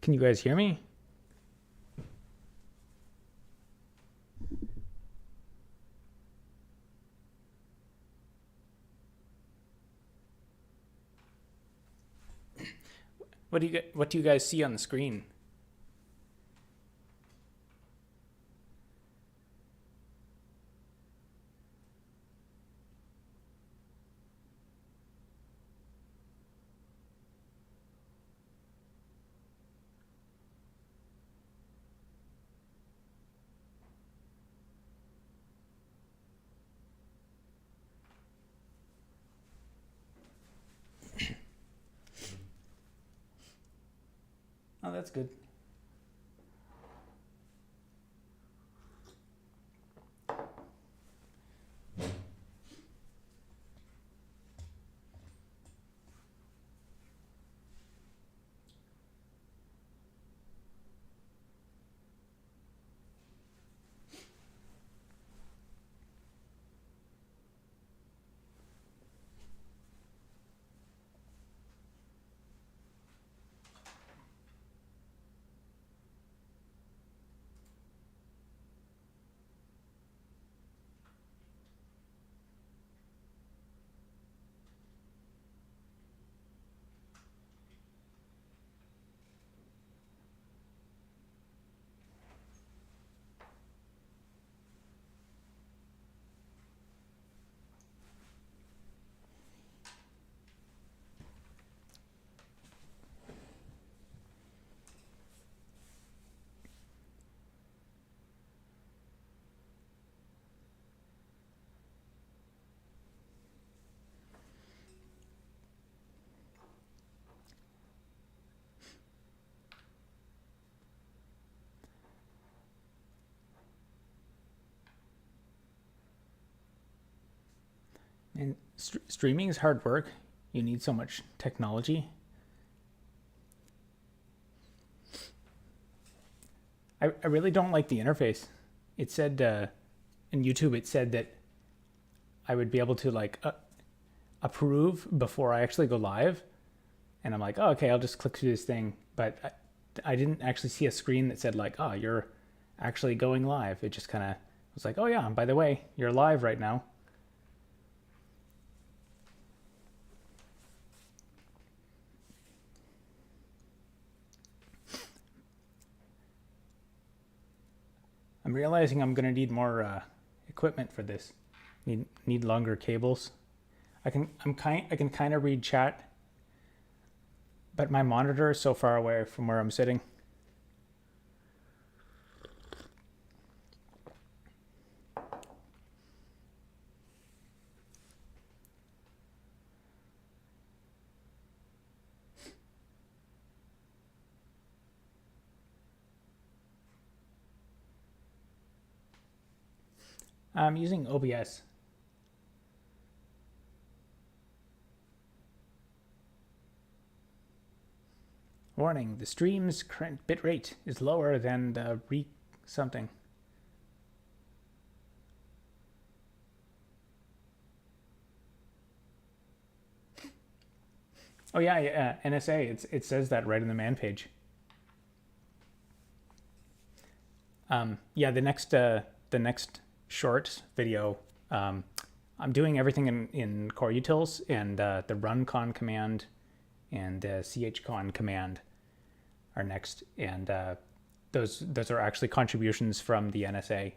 Can you guys hear me? What do you guys see on the screen? Oh, that's good. And streaming is hard work. You need so much technology. I really don't like the interface. It said in YouTube, it said that I would be able to like approve before I actually go live. And I'm like, oh, okay, I'll just click through this thing. But I didn't actually see a screen that said like, oh, you're actually going live. It just kind of was like, oh yeah, by the way, you're live right now. I'm realizing I'm going to need more equipment for this. Need longer cables. I can kind of read chat, but my monitor is so far away from where I'm sitting. I'm using OBS. Warning, the stream's current bitrate is lower than the something. Oh yeah, NSA, it says that right in the man page. Yeah, the next short video, I'm doing everything in core utils, and the runcon command and chcon command are next, and those are actually contributions from the NSA.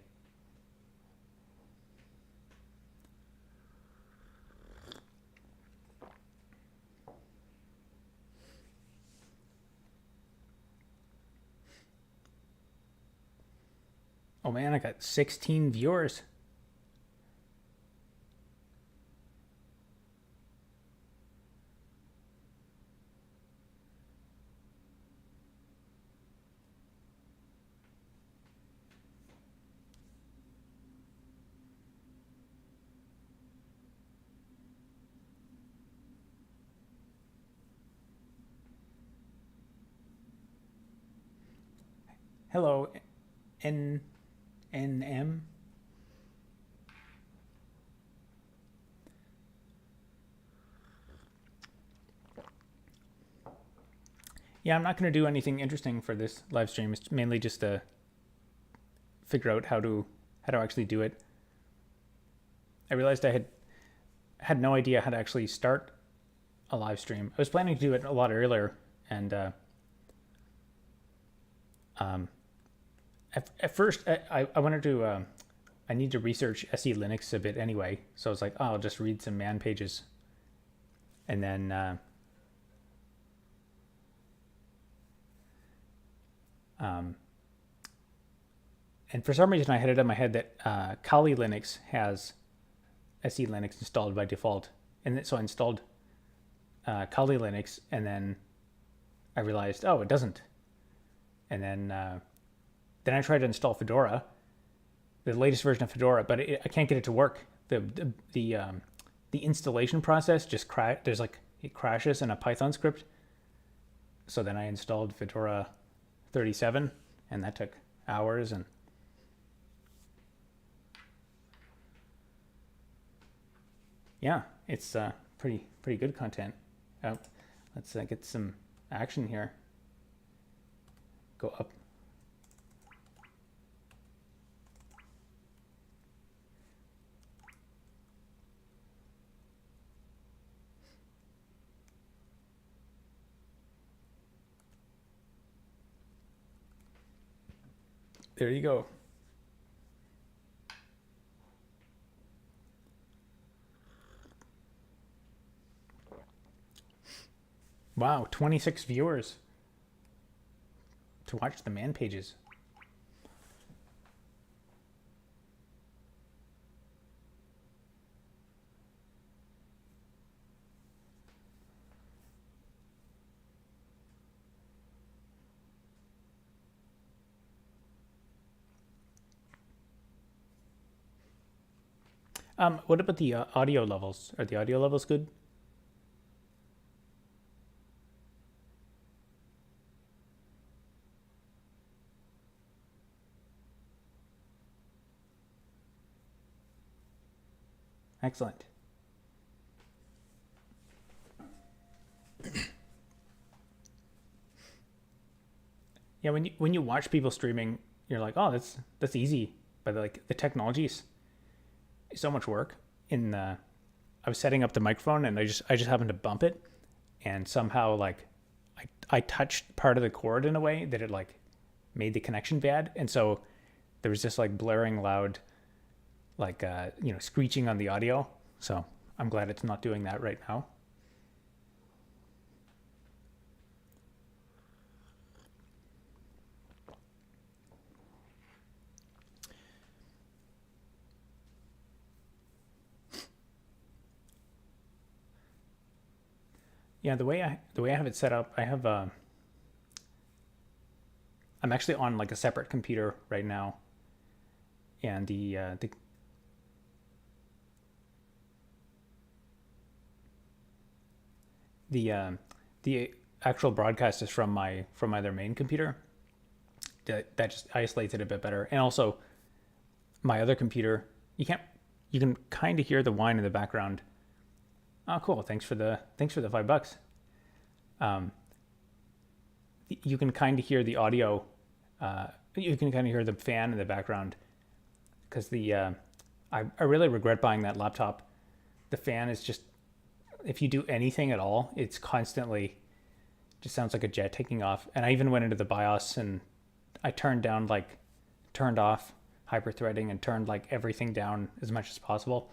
Oh man, I got 16 viewers. Hello, NM. Yeah, I'm not going to do anything interesting for this live stream. It's mainly just to figure out how to actually do it. I realized I had no idea how to actually start a live stream. I was planning to do it a lot earlier, and at first I wanted to I need to research SE Linux a bit anyway, so I was like, oh, I'll just read some man pages, and then and for some reason I had it in my head that Kali Linux has SE Linux installed by default, and so I installed Kali Linux, and then I realized, oh, it doesn't. And then I tried to install Fedora, the latest version of Fedora, but I can't get it to work. The installation process just it crashes in a Python script. So then I installed Fedora 37, and that took hours. And yeah, it's pretty good content. Let's get some action here. Go up. There you go. Wow, 26 viewers to watch the man pages. What about the audio levels? Are the audio levels good? Excellent. Yeah, when you watch people streaming, you're like, oh, that's easy, but like the technology is so much work. I was setting up the microphone, and I just happened to bump it, and somehow like I touched part of the cord in a way that it like made the connection bad, and so there was this like blaring loud like screeching on the audio. So I'm glad it's not doing that right now. Yeah, the way I have it set up, I have I'm actually on like a separate computer right now, and the actual broadcast is from my other main computer. That just isolates it a bit better, and also my other computer, you can kind of hear the whine in the background. Oh, cool! Thanks for the $5. You can kind of hear the audio. You can kind of hear the fan in the background, because I really regret buying that laptop. The fan is just, if you do anything at all, it's constantly just sounds like a jet taking off. And I even went into the BIOS and I turned off hyperthreading and turned like everything down as much as possible.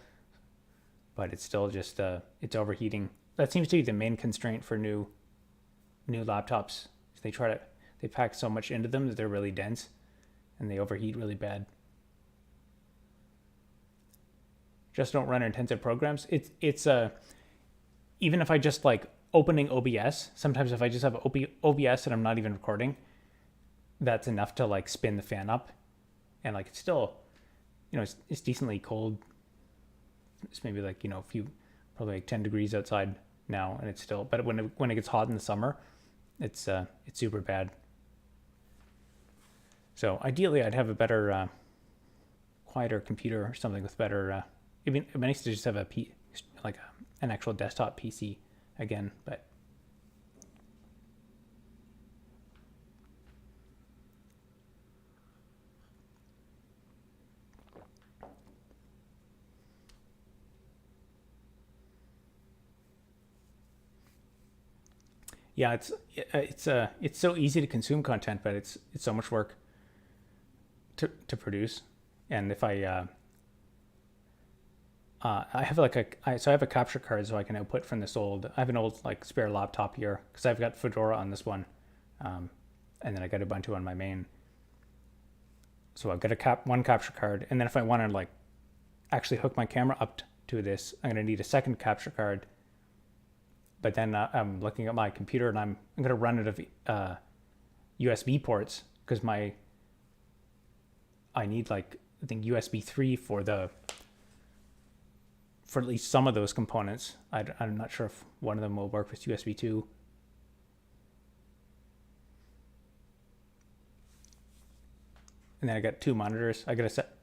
But it's still just it's overheating. That seems to be the main constraint for new laptops. They pack so much into them that they're really dense, and they overheat really bad. Just don't run intensive programs. It's even if I just like opening OBS, sometimes if I just have OBS and I'm not even recording, that's enough to like spin the fan up, and like it's still, it's decently cold. It's maybe like probably like 10 degrees outside now, and it's still, but when it gets hot in the summer, it's super bad. So ideally, I'd have a better, quieter computer or something with better. It'd be nice to just have an actual desktop PC again, but Yeah, it's so easy to consume content, but it's so much work to produce. And if I have like so I have a capture card so I can output from this I have an old like spare laptop here because I've got Fedora on this one, and then I got Ubuntu on my main. So I've got one capture card, and then if I want to like actually hook my camera up to this, I'm going to need a second capture card. But then I'm looking at my computer, and I'm going to run it of USB ports because I need like I think USB 3 for at least some of those components. I'm not sure if one of them will work with USB 2. And then I got two monitors. I got to set,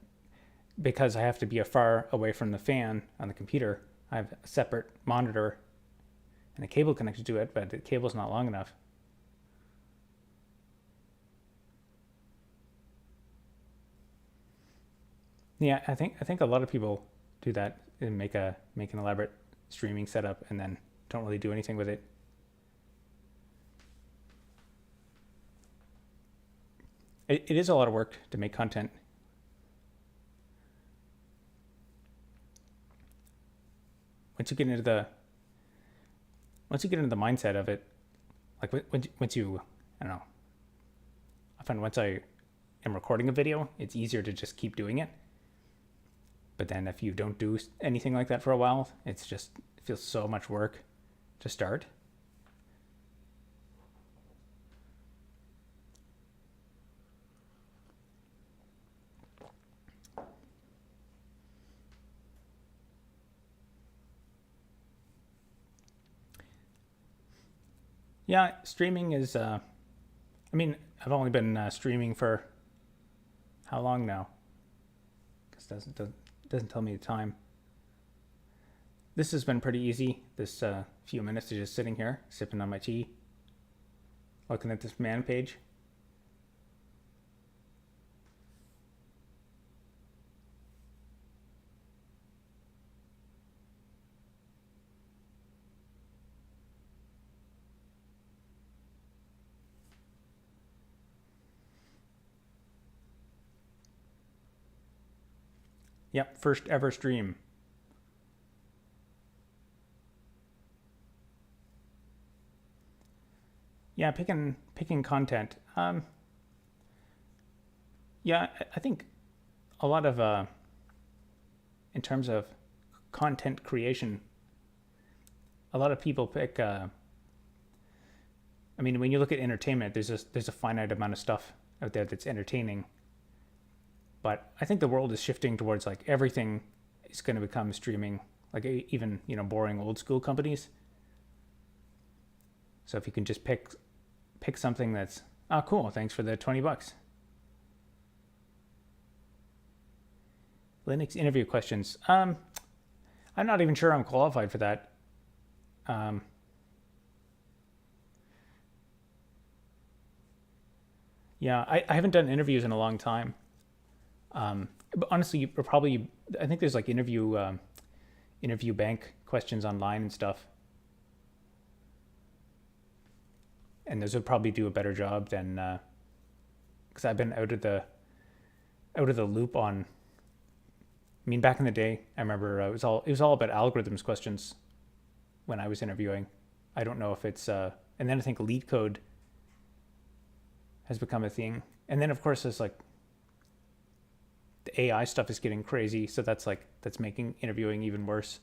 because I have to be far away from the fan on the computer, I have a separate monitor and a cable connected to it, but the cable's not long enough. Yeah, I think a lot of people do that and make an elaborate streaming setup and then don't really do anything with it. It is a lot of work to make content. Once you get into the mindset of it, like once you, I don't know, I find once I am recording a video, it's easier to just keep doing it. But then if you don't do anything like that for a while, it feels so much work to start. Yeah, streaming is, I mean, I've only been streaming for how long now? Because doesn't tell me the time. This has been pretty easy. This few minutes of just sitting here, sipping on my tea, looking at this man page. Yep, first ever stream. Yeah, picking content. Yeah, I think a lot of in terms of content creation, a lot of people pick. I mean, when you look at entertainment, there's a finite amount of stuff out there that's entertaining. But I think the world is shifting towards like everything is going to become streaming, like even, boring old school companies. So if you can just pick something that's, oh, cool, thanks for the $20. Linux interview questions. I'm not even sure I'm qualified for that. Yeah, I haven't done interviews in a long time. But honestly, I think there's like interview bank questions online and stuff. And those would probably do a better job than, because I've been out of the loop on. I mean, back in the day, I remember it was all about algorithms questions when I was interviewing. I don't know if it's, and then I think lead code has become a thing. And then of course there's like the AI stuff is getting crazy, so that's making interviewing even worse.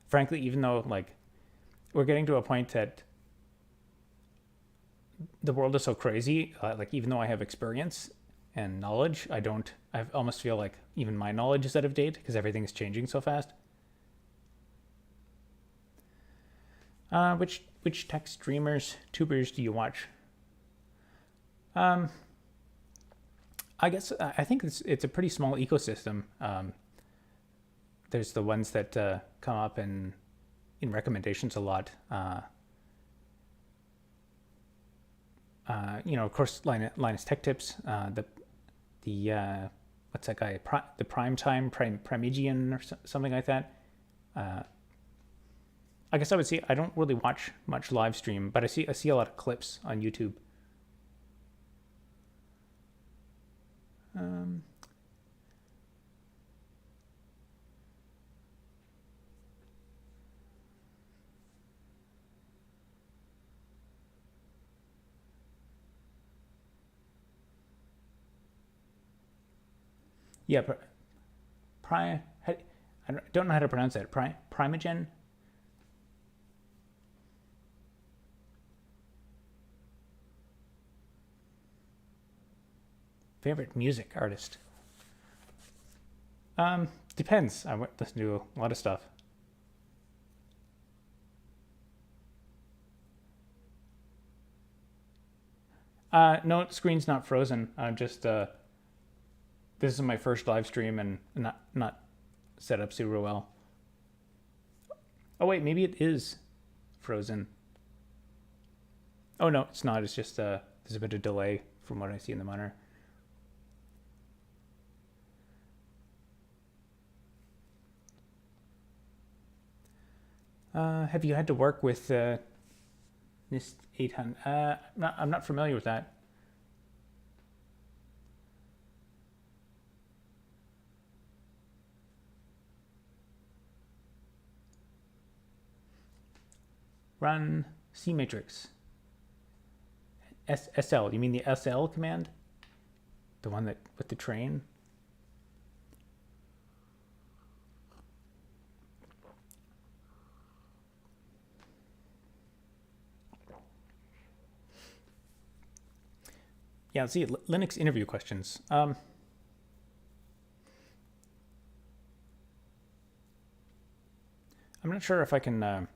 Frankly, even though like we're getting to a point that the world is so crazy, like even though I have experience and knowledge, I almost feel like even my knowledge is out of date because everything is changing so fast. Which tech streamers, tubers do you watch? I guess I think it's a pretty small ecosystem. There's the ones that come up in recommendations a lot. Of course, Linus Tech Tips. The what's that guy? The Primetime Primigian or something like that. I guess I would see, I don't really watch much live stream, but I see a lot of clips on YouTube. Yeah, I don't know how to pronounce that. Primogen? Favorite music artist? Depends. I listen to a lot of stuff. No, screen's not frozen. Just this is my first live stream and not set up super well. Oh wait, maybe it is frozen. Oh no, it's not. It's just there's a bit of delay from what I see in the monitor. Have you had to work with NIST 800? I'm not familiar with that. Run C matrix. SL. You mean the SL command? The one that with the train? Yeah, let's see. Linux interview questions. I'm not sure if I can. I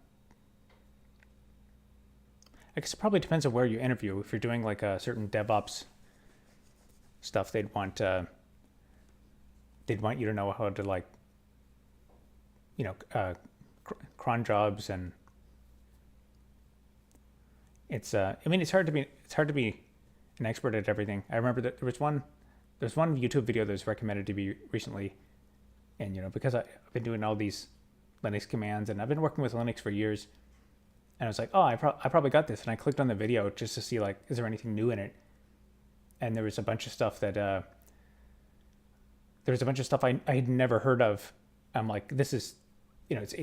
guess it probably depends on where you interview. If you're doing like a certain DevOps stuff, they'd want you to know how to like, cron jobs, and it's. I mean, it's hard to be an expert at everything. I remember that there's one YouTube video that was recommended to me recently, and because I've been doing all these Linux commands and I've been working with Linux for years, and I was like, oh, I probably got this, and I clicked on the video just to see like, is there anything new in it? And there was a bunch of stuff that I had never heard of. I'm like, this is, it's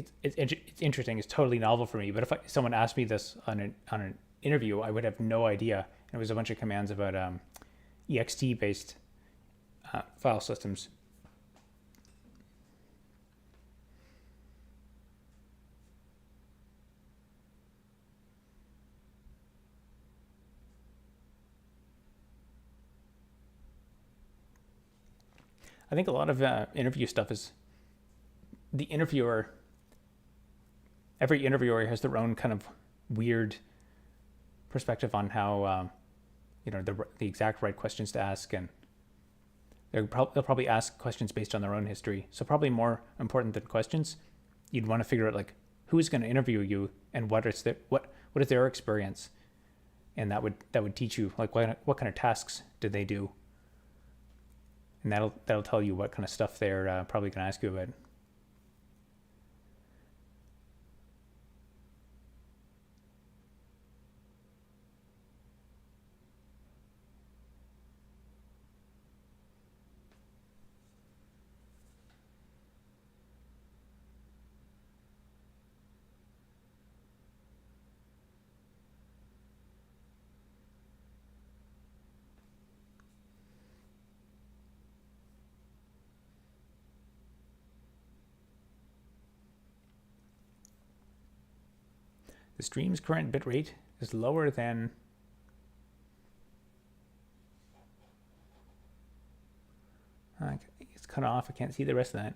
interesting. It's totally novel for me. But if someone asked me this on an interview, I would have no idea. And it was a bunch of commands about ext based file systems. I think a lot of interview stuff is the interviewer. Every interviewer has their own kind of weird perspective on how the exact right questions to ask, and they'll probably ask questions based on their own history. So probably more important than questions, you'd want to figure out like who's going to interview you and what is their experience, and that would teach you like what kind of tasks did they do. And that'll tell you what kind of stuff they're probably going to ask you about. The stream's current bitrate is lower than it's cut off. I can't see the rest of that.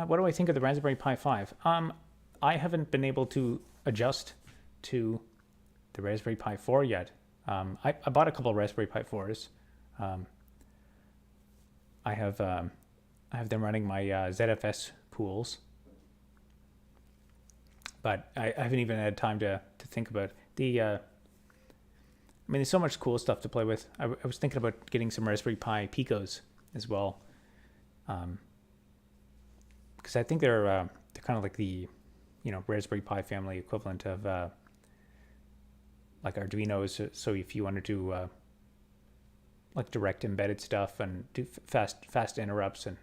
What do I think of the Raspberry Pi 5? I haven't been able to adjust to the Raspberry Pi 4 yet. I bought a couple of Raspberry Pi 4s. I have them running my ZFS pools. but I haven't even had time to think about the. I mean, there's so much cool stuff to play with. I was thinking about getting some Raspberry Pi Picos as well, because I think they're kind of like the, Raspberry Pi family equivalent of like Arduinos. So if you want to do like direct embedded stuff and do fast interrupts and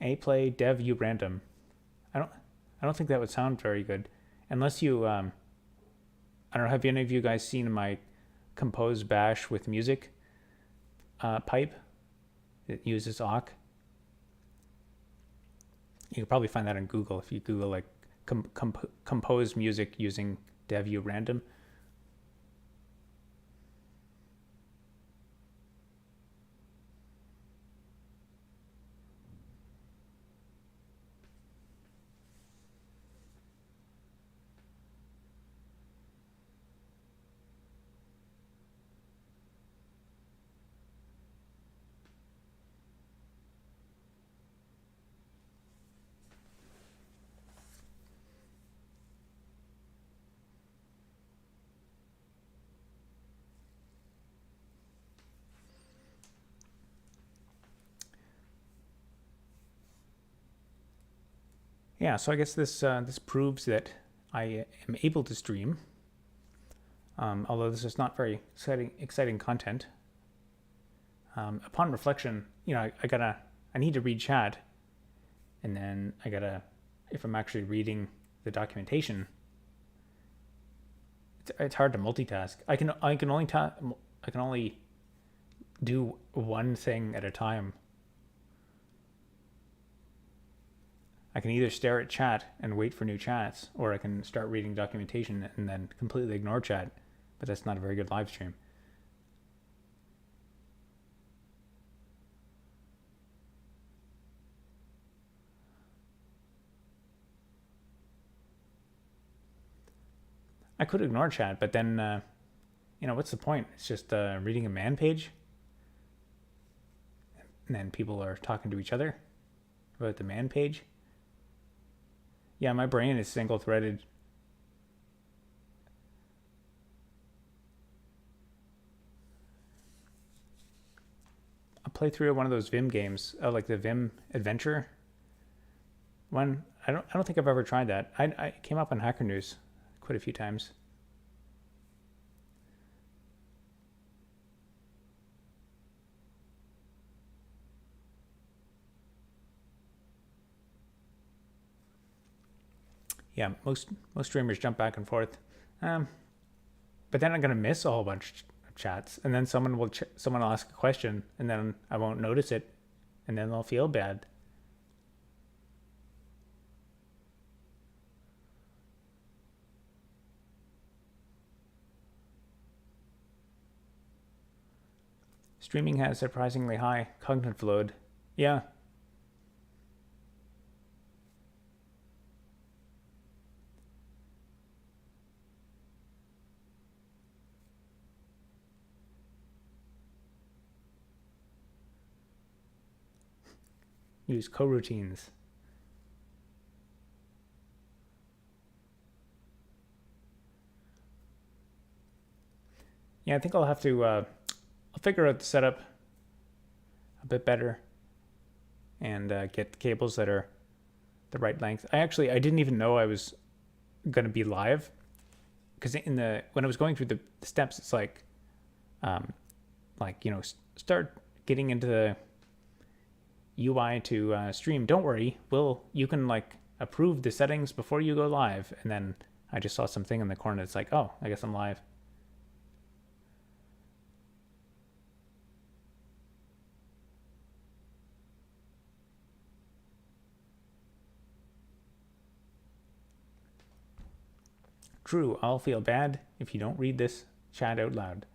A play dev u random. I don't think that would sound very good, unless you I don't know. Have any of you guys seen my compose bash with music pipe? It uses awk. You can probably find that on Google if you Google like compose music using dev u random. Yeah, so I guess this proves that I am able to stream, although this is not very exciting content. Upon reflection, I need to read chat, and then if I'm actually reading the documentation, it's hard to multitask. I can only do one thing at a time. I can either stare at chat and wait for new chats, or I can start reading documentation and then completely ignore chat, but that's not a very good live stream. I could ignore chat, but then, what's the point? It's just reading a man page, and then people are talking to each other about the man page. Yeah, my brain is single-threaded. I'll play through one of those Vim games, like the Vim Adventure one. I don't think I've ever tried that. I came up on Hacker News quite a few times. Yeah, most streamers jump back and forth, but then I'm gonna miss a whole bunch of chats, and then someone will ask a question, and then I won't notice it, and then I'll feel bad. Streaming has surprisingly high cognitive load. Yeah. Use coroutines. Yeah, I think I'll have to I'll figure out the setup a bit better and get the cables that are the right length. I didn't even know I was going to be live, because when I was going through the steps, it's like start getting into the UI to stream. Don't worry, you can approve the settings before you go live. And then I just saw something in the corner that's like, oh, I guess I'm live. True, I'll feel bad if you don't read this chat out loud.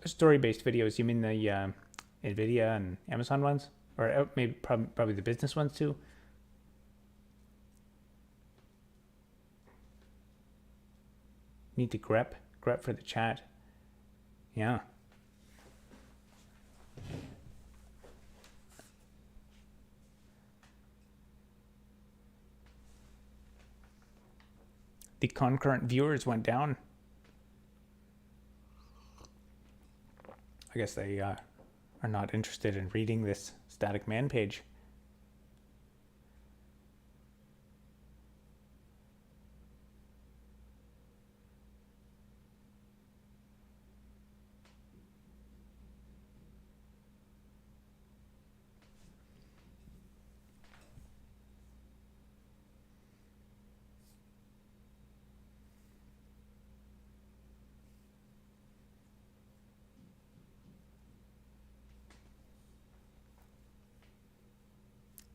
Story-based videos, you mean the Nvidia and Amazon ones, or maybe probably the business ones too. Need to grep for the chat. Yeah. The concurrent viewers went down. I guess they are not interested in reading this static man page.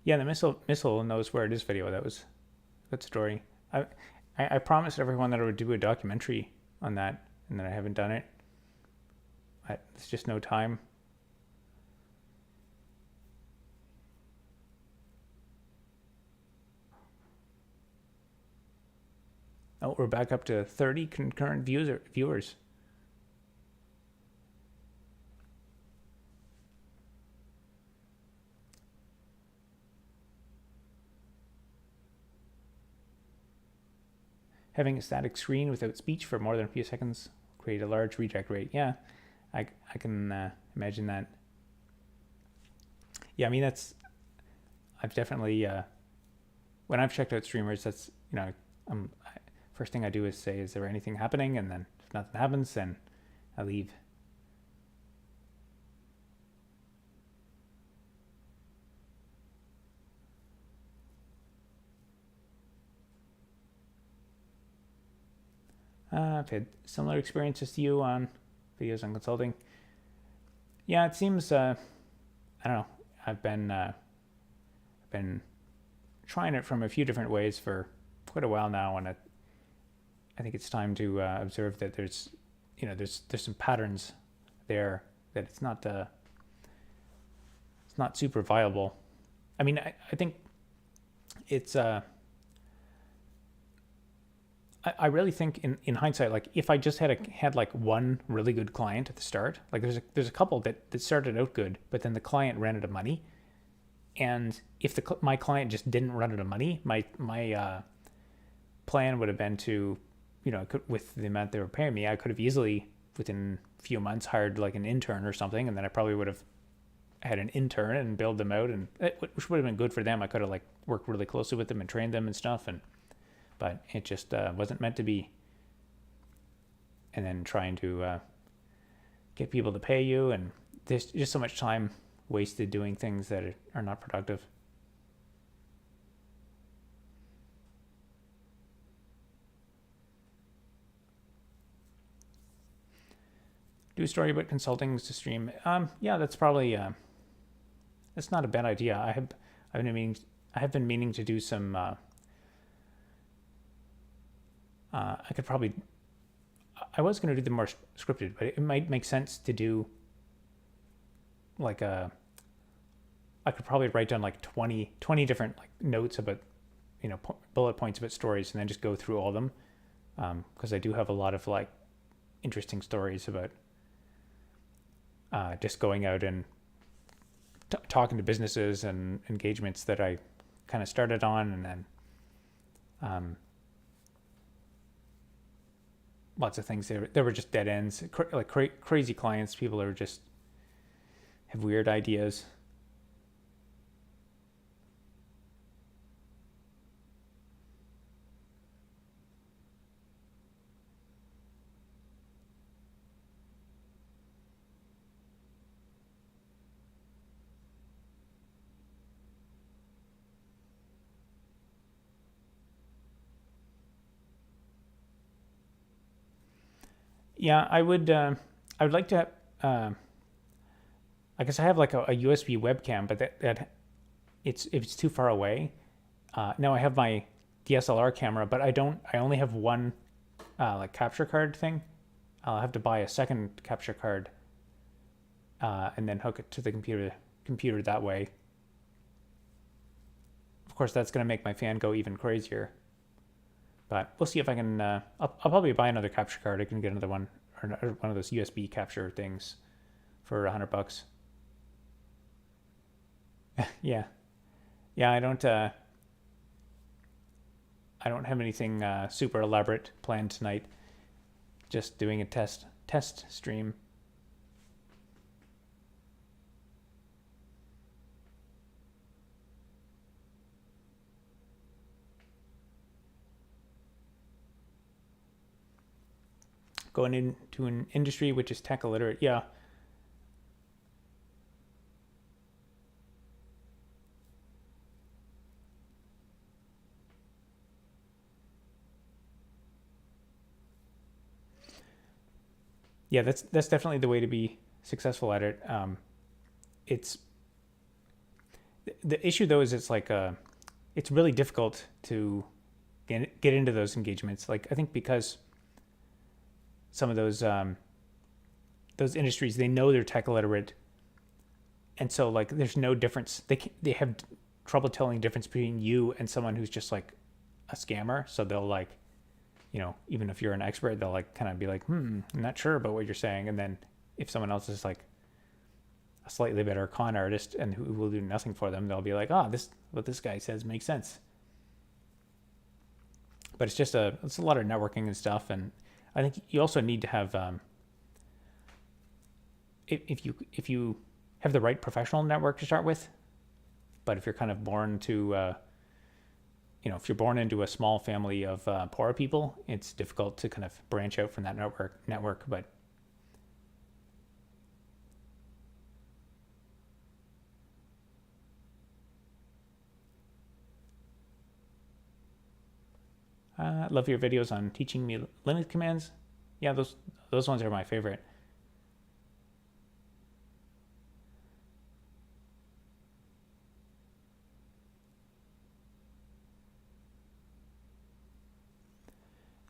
Yeah, the missile knows where it is video. That was a good story. I promised everyone that I would do a documentary on that, and that I haven't done it. There's just no time. Oh, we're back up to 30 concurrent viewers. Having a static screen without speech for more than a few seconds create a large reject rate. Yeah, I can imagine that. Yeah, I mean, I've definitely, when I've checked out streamers, that's, first thing I do is say, is there anything happening? And then if nothing happens, then I leave. I've had similar experiences to you on videos on consulting. Yeah, it seems, I don't know, I've been trying it from a few different ways for quite a while now, and I think it's time to observe that there's some patterns there, that it's not super viable. I mean, I think it's I really think in hindsight, like if I just had like one really good client at the start, like there's a couple that started out good, but then the client ran out of money, and if my client just didn't run out of money, my plan would have been to, with the amount they were paying me, I could have easily within a few months hired like an intern or something, and then I probably would have had an intern and build them out, and which would have been good for them. I could have like worked really closely with them and trained them and stuff, but it just wasn't meant to be. And then trying to get people to pay you, and there's just so much time wasted doing things that are not productive. Do a story about consulting to stream. Yeah, that's probably that's not a bad idea. I have been meaning to do some. I could probably. I was going to do them more scripted, but it might make sense to do like I could probably write down like 20 different like notes about, bullet points about stories, and then just go through all of them, because I do have a lot of like interesting stories about just going out and talking to businesses and engagements that I kind of started on, and then lots of things there were just dead ends, like crazy clients, people who just have weird ideas. Yeah, I would like to. I guess I have like a USB webcam, but that if it's too far away. Now I have my DSLR camera, but I only have one like capture card thing. I'll have to buy a second capture card and then hook it to the computer that way. Of course, that's going to make my fan go even crazier. But we'll see if I can. I'll probably buy another capture card. I can get another one, or one of those USB capture things for $100. Yeah, yeah. I don't have anything super elaborate planned tonight. Just doing a test stream. Going into an industry which is tech illiterate. Yeah. Yeah, that's definitely the way to be successful at it. It's the issue though is it's like it's really difficult to get into those engagements. Like I think because some of those industries, they know they're tech illiterate, and so like there's no difference. They have trouble telling the difference between you and someone who's just like a scammer. So they'll like, even if you're an expert, they'll like kind of be like, I'm not sure about what you're saying. And then if someone else is like a slightly better con artist and who will do nothing for them, they'll be like, what this guy says makes sense. But it's a lot of networking and stuff. And I think you also need to have, if you have the right professional network to start with, but if you're kind of born to, if you're born into a small family of poor people, it's difficult to kind of branch out from that network. But I love your videos on teaching me Linux commands. Yeah, those ones are my favorite.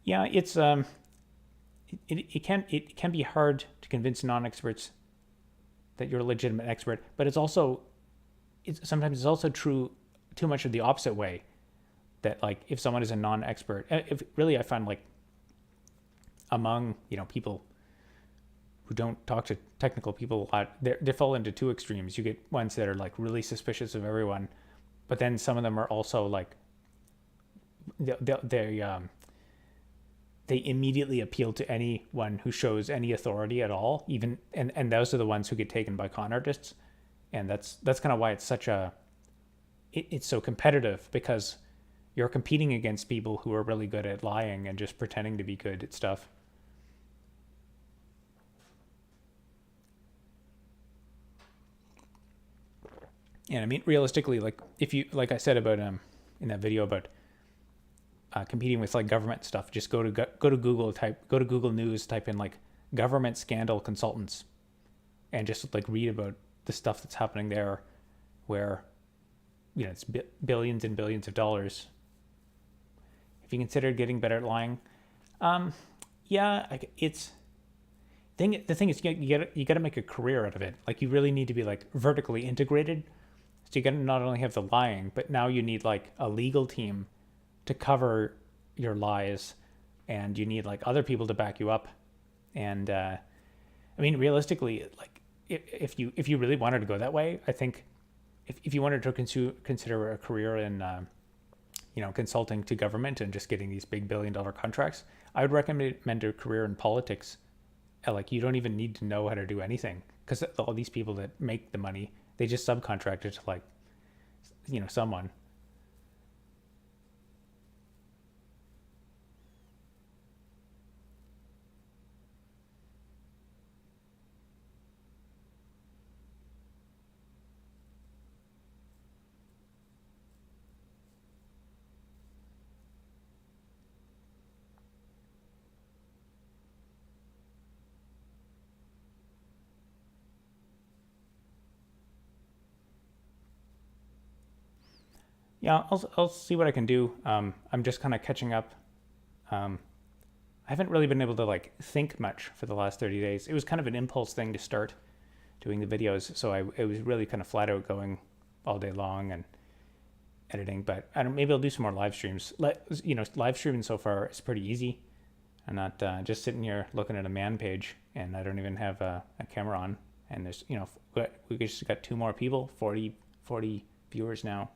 Yeah, it's it can be hard to convince non-experts that you're a legitimate expert, but sometimes it's also true too much of the opposite way, that like if someone is a non-expert, if really I find like among people who don't talk to technical people a lot, they fall into two extremes. You get ones that are like really suspicious of everyone, but then some of them are also like they immediately appeal to anyone who shows any authority at all, even and those are the ones who get taken by con artists. And that's kind of why it's it's so competitive, because you're competing against people who are really good at lying and just pretending to be good at stuff. And I mean, realistically, like like I said about in that video about competing with like government stuff, just go to Google News, type in like government scandal consultants, and just like read about the stuff that's happening there, where it's billions and billions of dollars. If you consider getting better at lying, it's the thing is you got to make a career out of it. Like you really need to be like vertically integrated. So you got to not only have the lying, but now you need like a legal team to cover your lies, and you need like other people to back you up. And I mean, realistically, like if you really wanted to go that way, I think if you wanted to consider a career in consulting to government and just getting these big billion-dollar contracts, I would recommend a career in politics. Like you don't even need to know how to do anything, because all these people that make the money, they just subcontract it to like someone. Yeah, I'll see what I can do. I'm just kind of catching up. I haven't really been able to like think much for the last 30 days. It was kind of an impulse thing to start doing the videos. So it was really kind of flat out going all day long and editing. But maybe I'll do some more live streams. Live streaming so far is pretty easy. I'm not just sitting here looking at a man page, and I don't even have a camera on. And there's, we just got 2 more people, 40 viewers now.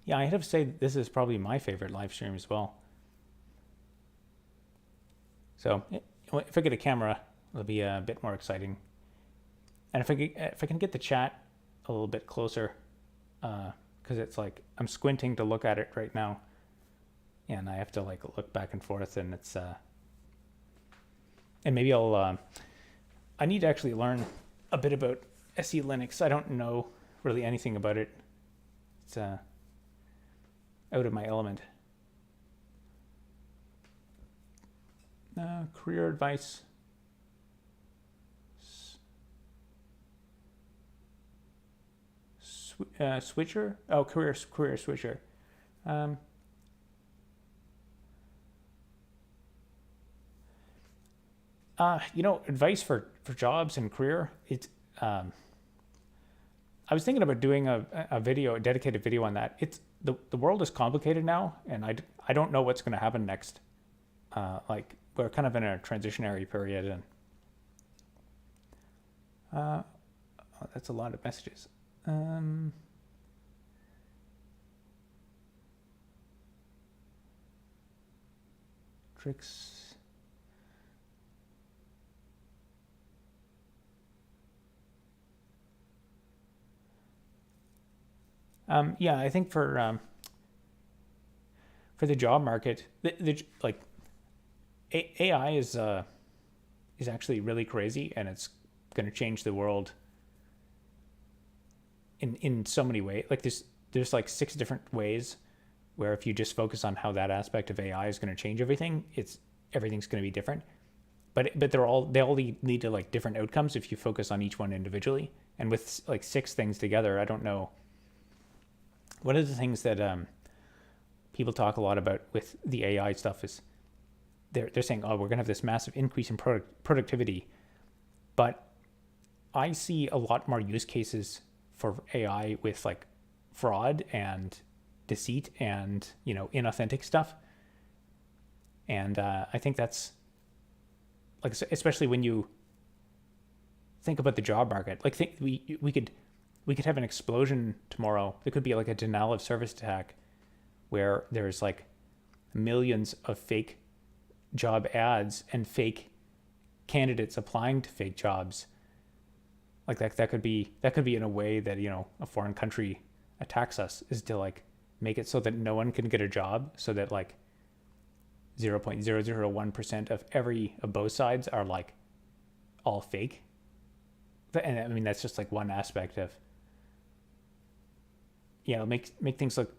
Yeah, I have to say this is probably my favorite live stream as well. So if I get a camera, it'll be a bit more exciting. And if I can get the chat a little bit closer, because it's like I'm squinting to look at it right now, and I have to like look back and forth, and it's and maybe I need to actually learn a bit about SE Linux. I don't know really anything about it. It's out of my element. Career advice. Switcher? Oh, career switcher. Advice for jobs and career. It's I was thinking about doing a dedicated video on that. It's the world is complicated now, and I don't know what's going to happen next. Like we're kind of in a transitionary period, and that's a lot of messages. Tricks. Yeah, I think for the job market, like AI is actually really crazy, and it's going to change the world in so many ways. Like there's like 6 different ways where if you just focus on how that aspect of AI is going to change everything, everything's going to be different. But they all lead to like different outcomes if you focus on each one individually. And with like 6 things together, I don't know. One of the things that people talk a lot about with the AI stuff is they're saying, oh, we're going to have this massive increase in productivity. But I see a lot more use cases for AI with like fraud and deceit and, inauthentic stuff. And I think that's like, especially when you think about the job market, like we could have an explosion tomorrow. There could be like a denial of service attack where there's like millions of fake job ads and fake candidates applying to fake jobs. Like that could be in a way that, a foreign country attacks us, is to like make it so that no one can get a job, so that like 0.001% of both sides are like all fake. And I mean, that's just like one aspect of, make things look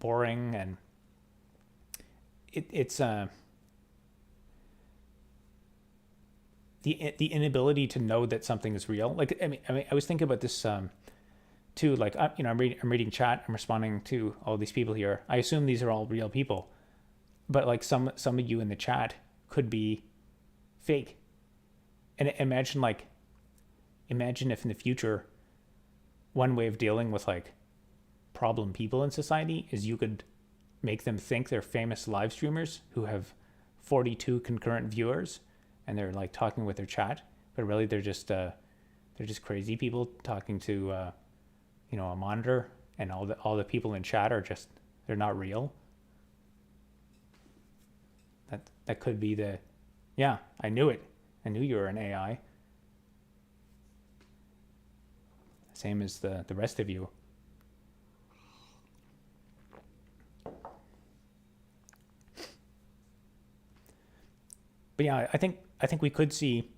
boring, and it's the inability to know that something is real. Like I mean, I was thinking about this too. Like I'm reading chat. I'm responding to all these people here. I assume these are all real people, but like some of you in the chat could be fake. And imagine if in the future, one way of dealing with like problem people in society is you could make them think they're famous live streamers who have 42 concurrent viewers, and they're like talking with their chat, but really they're just crazy people talking to a monitor, and all the people in chat they're not real. That could be I knew it. I knew you were an AI. Same as the rest of you. But yeah, I think we could see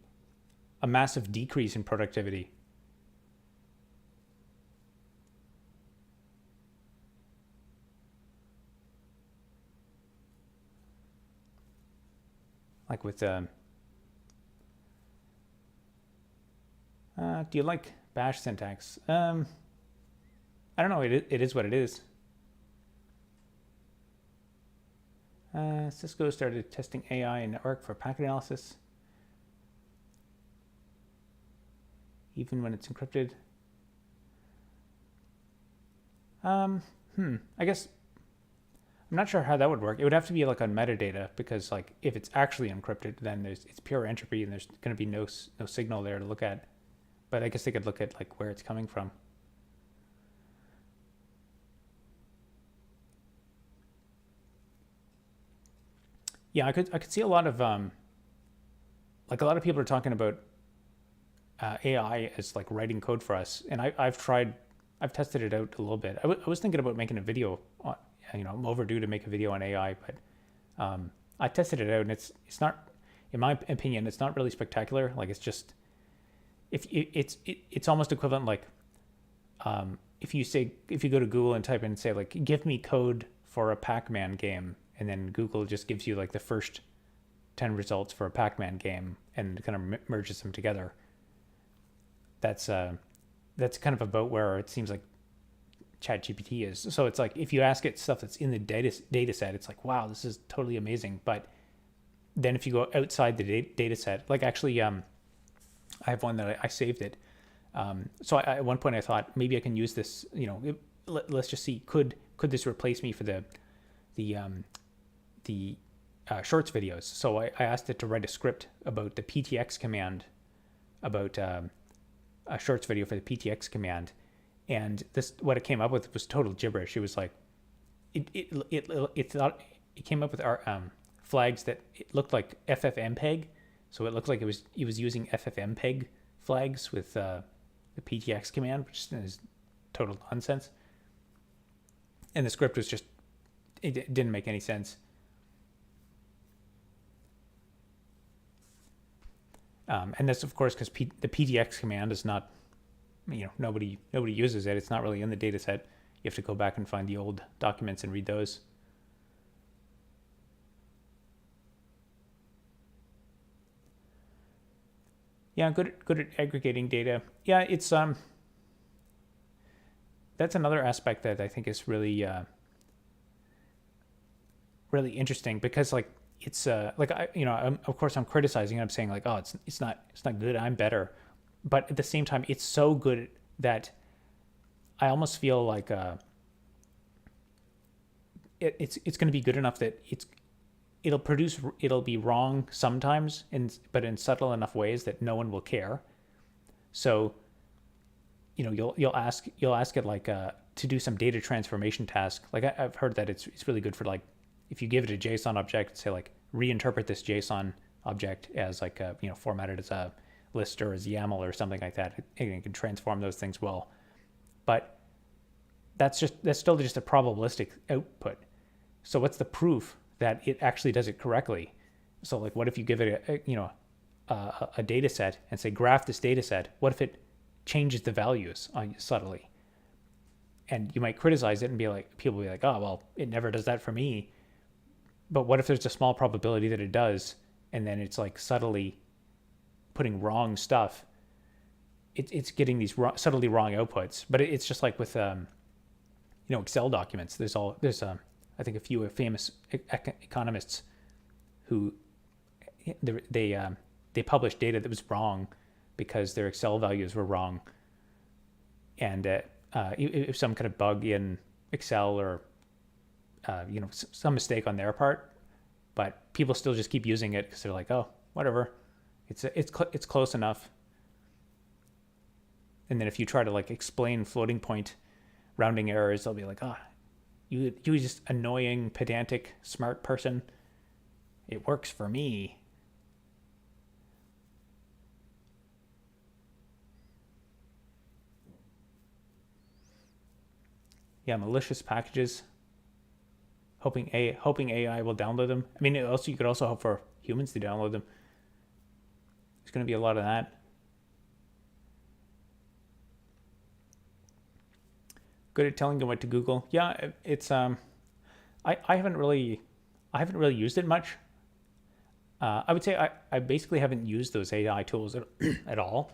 a massive decrease in productivity. Like with do you like bash syntax? I don't know. It is what it is. Cisco started testing AI and network for packet analysis. even when it's encrypted. I guess I'm not sure how that would work. It would have to be like on metadata, because like if it's actually encrypted, then it's pure entropy and there's going to be no signal there to look at. But I guess they could look at like where it's coming from. Yeah, I could see a lot of like a lot of people are talking about AI as like writing code for us, and I've tested it out a little bit. I was thinking about making a video on, I'm overdue to make a video on AI, but I tested it out, and it's not, in my opinion, it's not really spectacular. Like it's just, it's almost equivalent, like if you go to Google and type in, say like, give me code for a Pac-Man game, and then Google just gives you like the first 10 results for a Pac-Man game and kind of merges them together. That's kind of about where it seems like ChatGPT is. So it's like, if you ask it stuff that's in the data set, it's like, wow, this is totally amazing. But then if you go outside the data set, like actually, I have one that I saved it. So at one point I thought maybe I can use this, let's just see, could this replace me for the shorts videos? So I asked it to write a script about the PTX command, about a shorts video for the PTX command, and this, what it came up with was total gibberish. It was like it thought, it came up with our flags that it looked like FFmpeg, so it looked like it was using FFmpeg flags with the PTX command, which is total nonsense. And the script was just, it didn't make any sense. And that's of course because the PTX command is not, nobody uses it. It's not really in the data set. You have to go back and find the old documents and read those. Yeah, good at aggregating data. Yeah, it's that's another aspect that I think is really really interesting, because like it's like of course I'm criticizing it. I'm saying like, oh, it's not good. I'm better, but at the same time, it's so good that I almost feel like it's going to be good enough that it'll be wrong sometimes, but in subtle enough ways that no one will care. So you'll ask it like to do some data transformation task. Like I've heard that it's really good for, like, if you give it a JSON object, say like reinterpret this JSON object as like formatted as a list or as YAML or something like that. It can transform those things well, but that's still just a probabilistic output. So what's the proof that it actually does it correctly? So like, what if you give it a data set and say, graph this data set? What if it changes the values subtly? And you might criticize it and people will be like, oh, well, it never does that for me. But what if there's a small probability that it does, and then it's like subtly putting wrong stuff? It's getting these subtly wrong outputs. But it's just like with Excel documents. There's I think a few famous economists who they published data that was wrong because their Excel values were wrong, and if some kind of bug in Excel or some mistake on their part, but people still just keep using it because they're like, oh, whatever, it's close enough. And then if you try to like explain floating point rounding errors, they'll be like, oh, you just annoying, pedantic, smart person. It works for me. Yeah, malicious packages. Hoping AI will download them. I mean, you could also hope for humans to download them. There's going to be a lot of that. Good at telling them what to Google. Yeah, it's I haven't really used it much. I would say I basically haven't used those AI tools at all.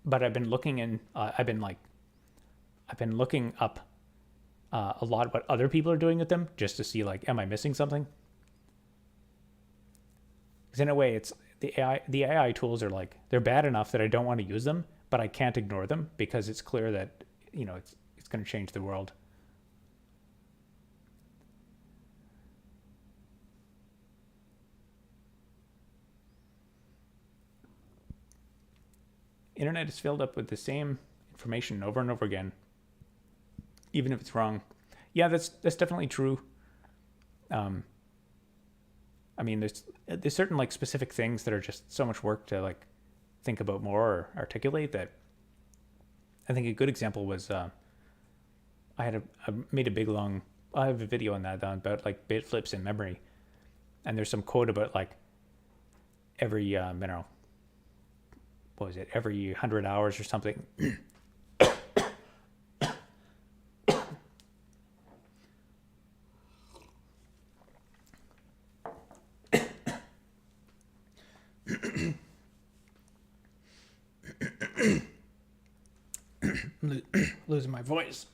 But I've been looking I've been looking up a lot what other people are doing with them, just to see like, am I missing something? Because in a way, the AI tools are like, they're bad enough that I don't want to use them, but I can't ignore them because it's clear that, it's going to change the world. Internet is filled up with the same information over and over again, even if it's wrong. Yeah, that's definitely true. I mean, there's certain like specific things that are just so much work to like think about more or articulate that. I think a good example was I made a big long. I have a video on that about like bit flips in memory, and there's some quote about like every I don't know, what was it, every 100 hours or something. Losing my voice.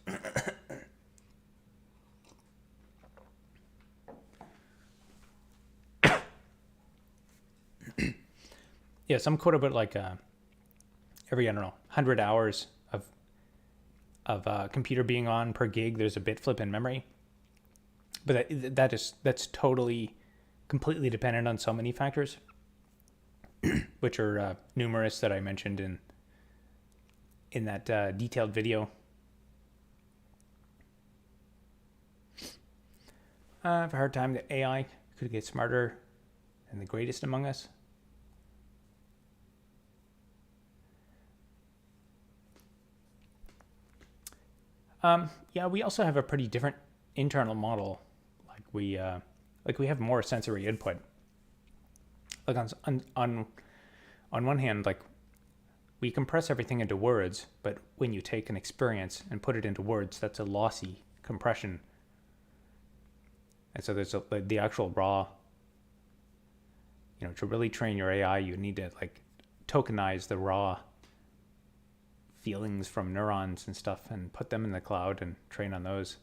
Yeah, some quote about like every, I don't know, 100 hours of computer being on per gig, there's a bit flip in memory. But that's totally, completely dependent on so many factors, which are numerous that I mentioned in that detailed video. I have a hard time that AI could get smarter than the greatest among us. Yeah, we also have a pretty different internal model. Like we have more sensory input. Like on one hand, like we compress everything into words, but when you take an experience and put it into words, that's a lossy compression. And so there's the actual raw, to really train your AI, you need to like tokenize the raw feelings from neurons and stuff and put them in the cloud and train on those.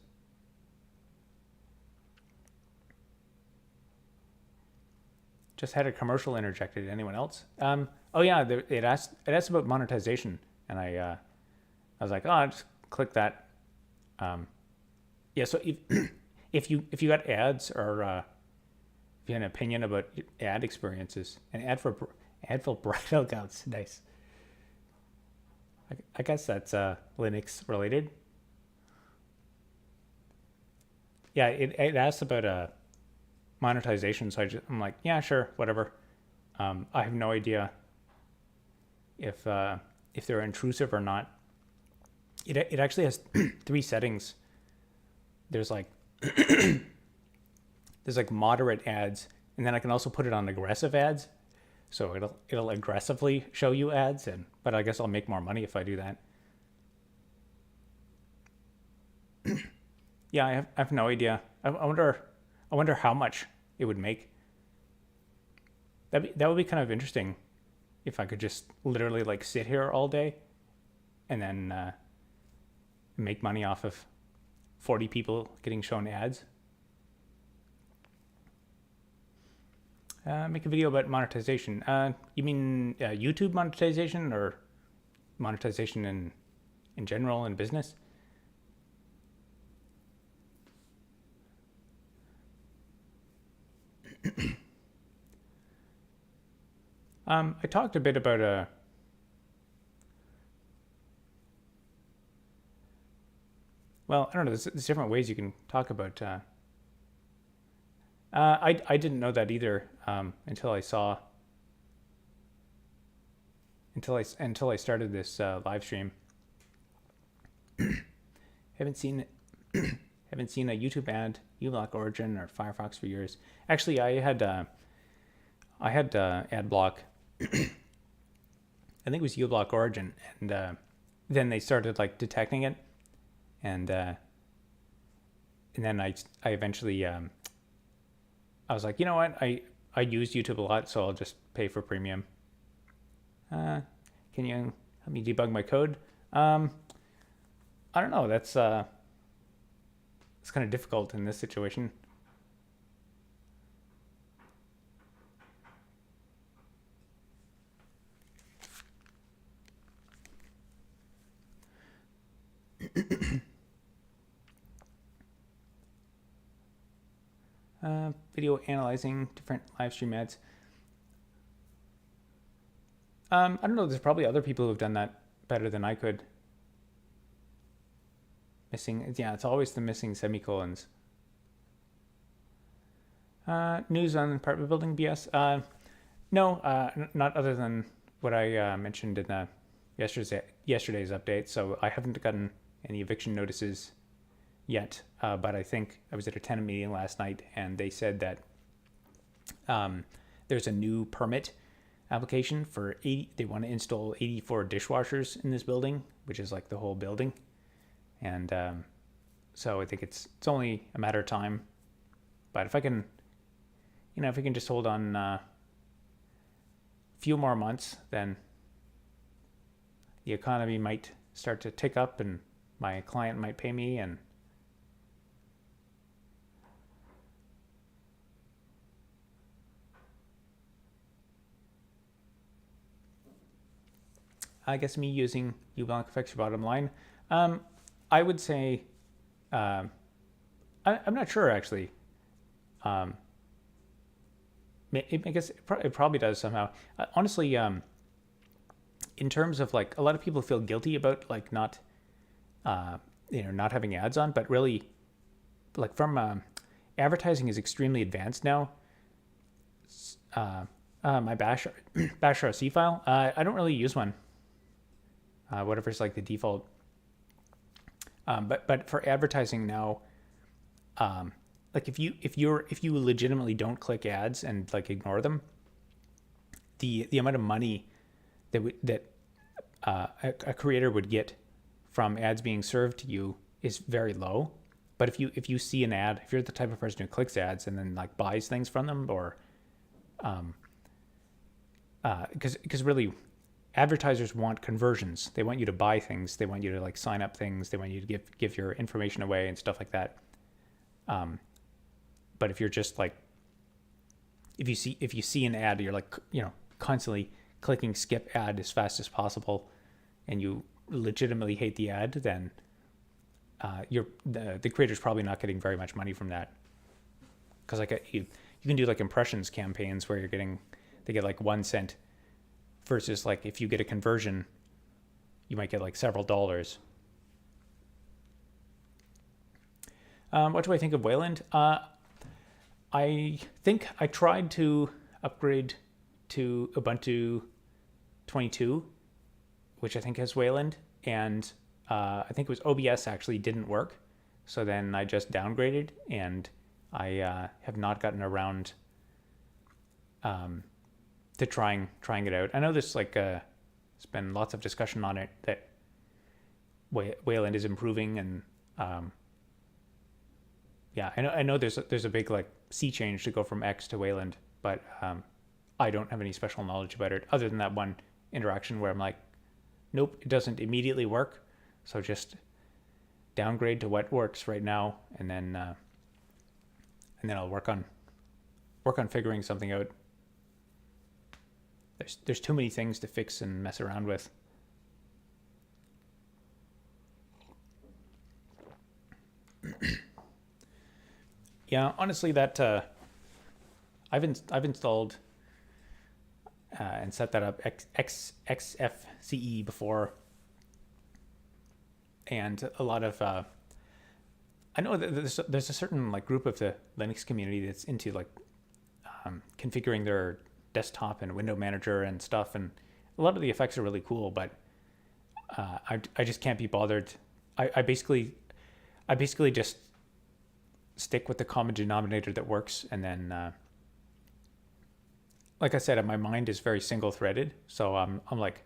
Just had a commercial interjected. Anyone else? Oh yeah, it asked about monetization, and I was like, oh, I'll just click that. Yeah, so if you got ads or if you had an opinion about ad experiences, and ad for bridal gowns, nice. I guess that's Linux related. Yeah, it asks about monetization, so I'm like, yeah, sure, whatever. I have no idea if they're intrusive or not. It actually has 3 settings. There's like moderate ads, and then I can also put it on aggressive ads. So it'll aggressively show you ads, but I guess I'll make more money if I do that. Yeah, I have no idea. I wonder how much it would make. That would be kind of interesting if I could just literally like sit here all day and then make money off of 40 people getting shown ads. Make a video about monetization. You mean YouTube monetization or monetization in general in business? I talked a bit about well, I don't know. There's different ways you can talk about. I didn't know that either until I started this live stream. haven't seen a YouTube ad, uBlock Origin, or Firefox for years. Actually, I had ad block. I think it was uBlock Origin, and then they started like detecting it, and then I eventually. I was like, you know what? I use YouTube a lot, so I'll just pay for premium. Can you help me debug my code? I don't know. That's it's kind of difficult in this situation. Video analyzing different live stream ads. I don't know. There's probably other people who've done that better than I could. Missing, yeah, it's always the missing semicolons. News on apartment building BS. No, not other than what I mentioned in yesterday's update. So I haven't gotten any eviction notices yet, but I think I was at a tenant meeting last night, and they said that there's a new permit application for 80. They want to install 84 dishwashers in this building, which is like the whole building, and so I think it's only a matter of time. But if I can, if we can just hold on a few more months, then the economy might start to tick up, and my client might pay me, and I guess me using uBlank affects your bottom line. I would say, I'm not sure actually. I guess it probably does somehow. Honestly, in terms of like, a lot of people feel guilty about like not having ads on, but really, like from advertising is extremely advanced now. My bash RC file, I don't really use one. Whatever's like the default. But for advertising now, like if you legitimately don't click ads and like ignore them, the amount of money that a creator would get from ads being served to you is very low. But if you see an ad, if you're the type of person who clicks ads and then like buys things from them, or because really, advertisers want conversions. They want you to buy things. They want you to like sign up things. They want you to give your information away and stuff like that. But if you're just like, if you see an ad, you're like, constantly clicking skip ad as fast as possible, and you legitimately hate the ad, then the creator's probably not getting very much money from that. Because like you can do like impressions campaigns where they get like 1 cent. Versus like if you get a conversion, you might get like several dollars. What do I think of Wayland? I think I tried to upgrade to Ubuntu 22, which I think has Wayland, and I think it was OBS actually didn't work. So then I just downgraded, and I have not gotten around to trying it out. I know there's like there's been lots of discussion on it that Wayland is improving, and yeah, I know there's a big like sea change to go from X to Wayland, but I don't have any special knowledge about it other than that one interaction where I'm like, nope, it doesn't immediately work, so just downgrade to what works right now, and then I'll work on figuring something out. There's too many things to fix and mess around with. Yeah, honestly, that I've installed and set that up XFCE before, and a lot of I know that there's a certain like group of the Linux community that's into like configuring their desktop and window manager and stuff, and a lot of the effects are really cool, but I just can't be bothered. I basically just stick with the common denominator that works, and then like I said, my mind is very single threaded, so I'm like,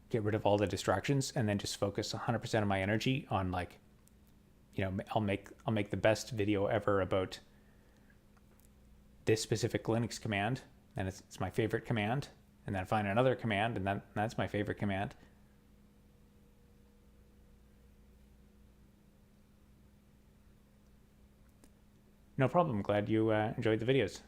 get rid of all the distractions and then just focus 100% of my energy on like, I'll make the best video ever about this specific Linux command, and it's my favorite command, and then I find another command, and that's my favorite command. No problem. Glad you enjoyed the videos.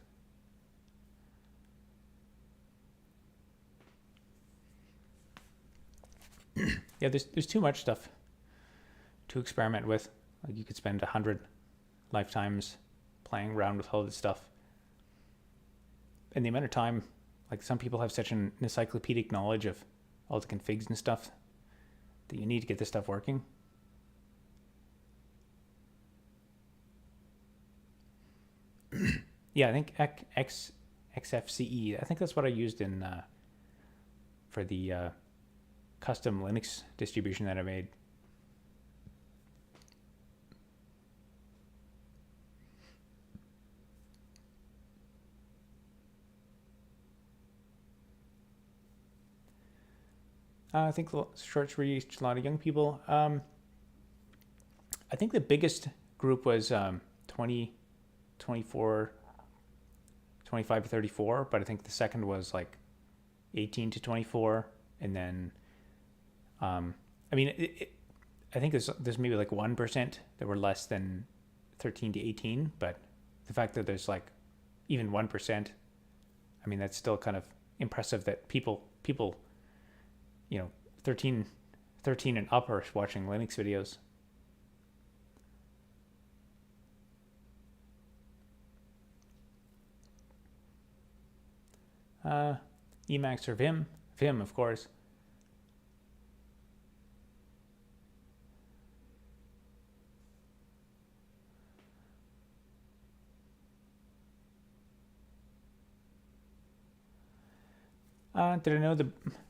Yeah, there's too much stuff to experiment with. Like you could spend 100 lifetimes playing around with all this stuff. And the amount of time, like some people have such an encyclopedic knowledge of all the configs and stuff that you need to get this stuff working. Yeah, I think XFCE. I think that's what I used in for the custom Linux distribution that I made. I think the shorts reached a lot of young people. I think the biggest group was 20, 24, 25 to 34, but I think the second was like 18 to 24, and then I think there's maybe like 1% that were less than 13 to 18, but the fact that there's like even 1%, I mean, that's still kind of impressive that people 13 and up are watching Linux videos. Emacs or Vim? Vim, of course. Did I know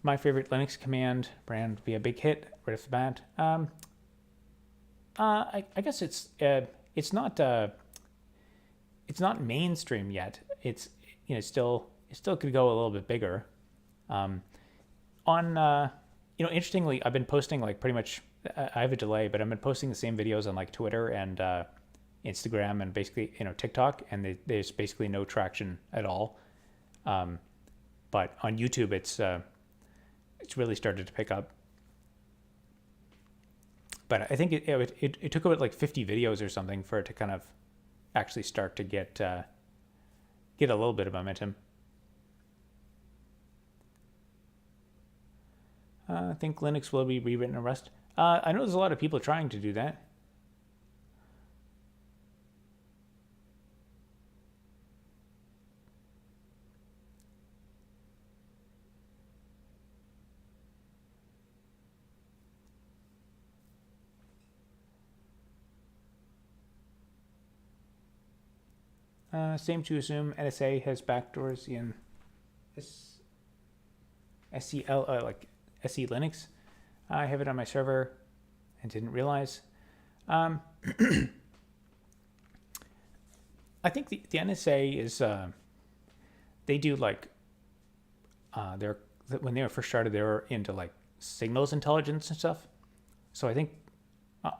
my favorite Linux command brand would be a big hit right off the bat? I guess it's not mainstream yet. It's still could go a little bit bigger. Interestingly, I've been posting like pretty much. I have a delay, but I've been posting the same videos on like Twitter and Instagram and basically TikTok, and there's basically no traction at all. But on YouTube, it's really started to pick up. But I think it took about like 50 videos or something for it to kind of actually start to get a little bit of momentum. I think Linux will be rewritten in Rust. I know there's a lot of people trying to do that. Same to assume NSA has backdoors in SEL, like SE Linux. I have it on my server and didn't realize. I think the NSA is, they do like, when they were first started, they were into like signals intelligence and stuff. So I think,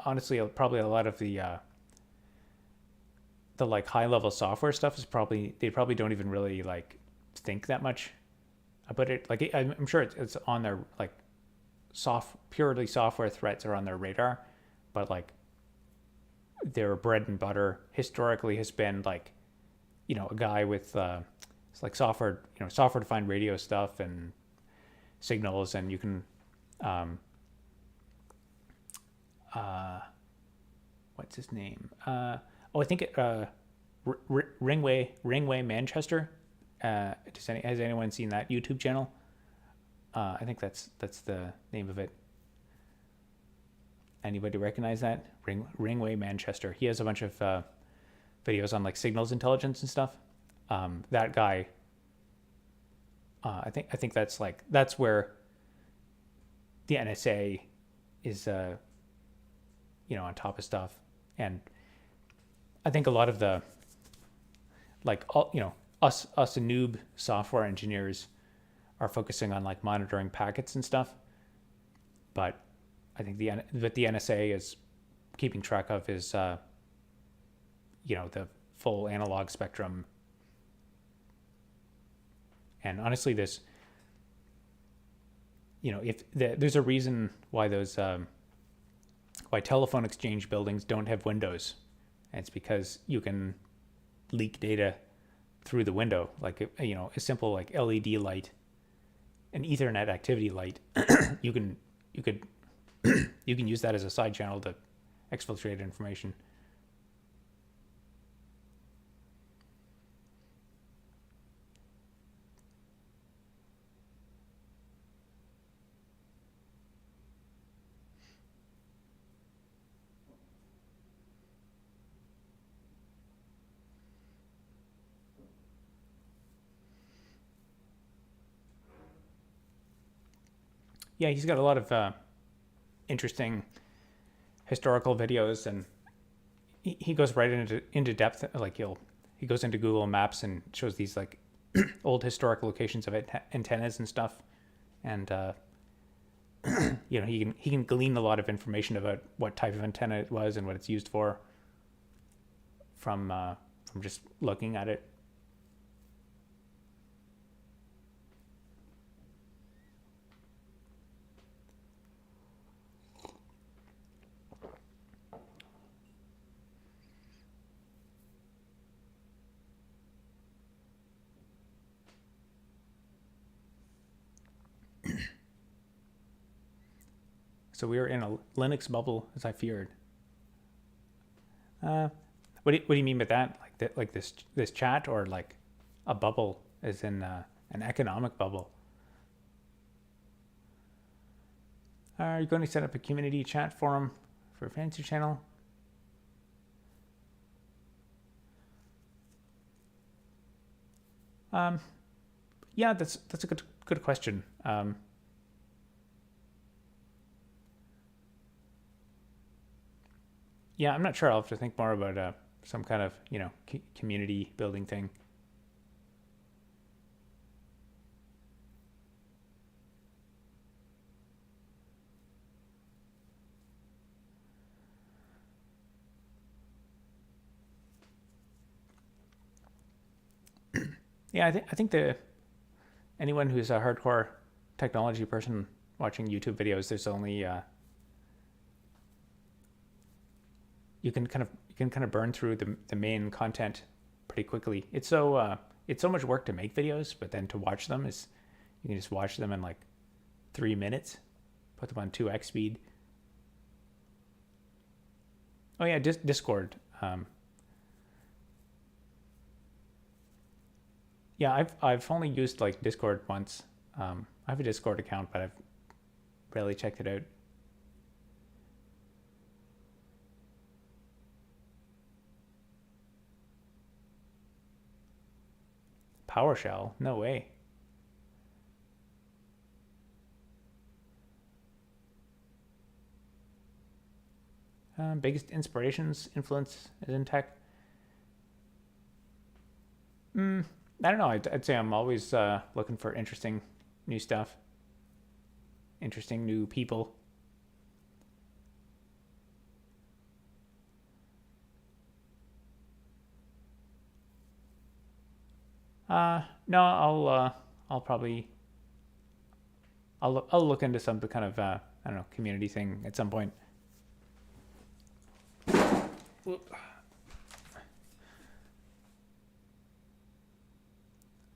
honestly, probably a lot of the like high level software stuff is they probably don't even really like think that much about it. Like I'm sure it's on their like purely software threats are on their radar, but like their bread and butter historically has been like, a guy with it's like software defined radio stuff and signals, and you can what's his name? I think Ringway Manchester. Has anyone seen that YouTube channel? I think that's the name of it. Anybody recognize that? Ringway Manchester. He has a bunch of videos on like signals intelligence and stuff. That guy. I think that's where the NSA is on top of stuff, and I think a lot of the us noob software engineers are focusing on like monitoring packets and stuff, but I think the NSA is keeping track of is the full analog spectrum. And honestly, there's a reason why those why telephone exchange buildings don't have windows. And it's because you can leak data through the window, like a simple like LED light, an Ethernet activity light. you can use that as a side channel to exfiltrated information. Yeah, he's got a lot of interesting historical videos, and he goes right into depth. Like he goes into Google Maps and shows these like old historic locations of antennas and stuff, and he can glean a lot of information about what type of antenna it was and what it's used for from just looking at it. So we were in a Linux bubble, as I feared. What do you mean by that? Like this chat, or like a bubble, as in an economic bubble? Are you going to set up a community chat forum for a fancy channel? Yeah, that's a good question. Yeah, I'm not sure. I'll have to think more about some kind of community building thing. Yeah, I think anyone who's a hardcore technology person watching YouTube videos, there's only you can kind of burn through the main content pretty quickly. It's so much work to make videos, but then to watch them is you can just watch them in like 3 minutes, put them on 2x speed. Oh yeah, Discord. Yeah, I've only used like Discord once. I have a Discord account, but I've rarely checked it out. PowerShell? No way. Biggest inspirations, influence in tech? I don't know. I'd say I'm always looking for interesting new stuff, interesting new people. No, I'll probably I'll look into some kind of I don't know, community thing at some point.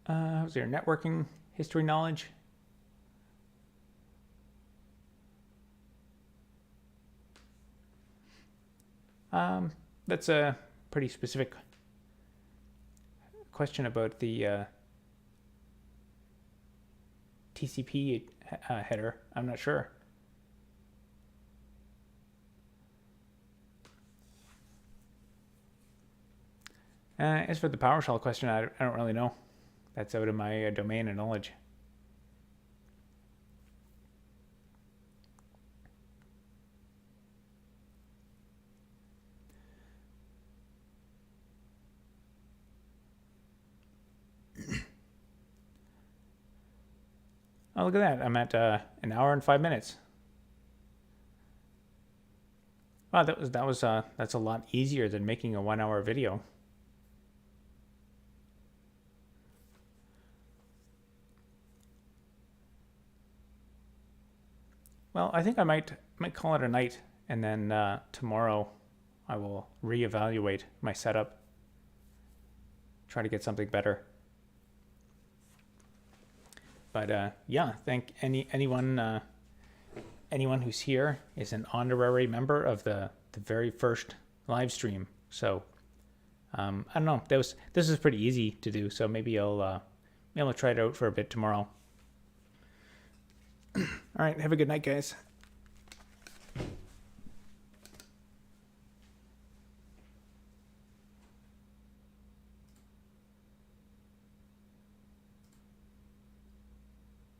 How's your networking history knowledge? That's a pretty specific question about the TCP header. I'm not sure. As for the PowerShell question, I don't really know. That's out of my domain of knowledge. Oh, look at that. I'm at 1 hour and 5 minutes. Wow, that's a lot easier than making a 1 hour video. Well, I think I might call it a night, and then tomorrow I will reevaluate my setup, try to get something better. But yeah, anyone who's here is an honorary member of the the very first live stream. So I don't know. This is pretty easy to do. So maybe I'll try it out for a bit tomorrow. All right. Have a good night, guys.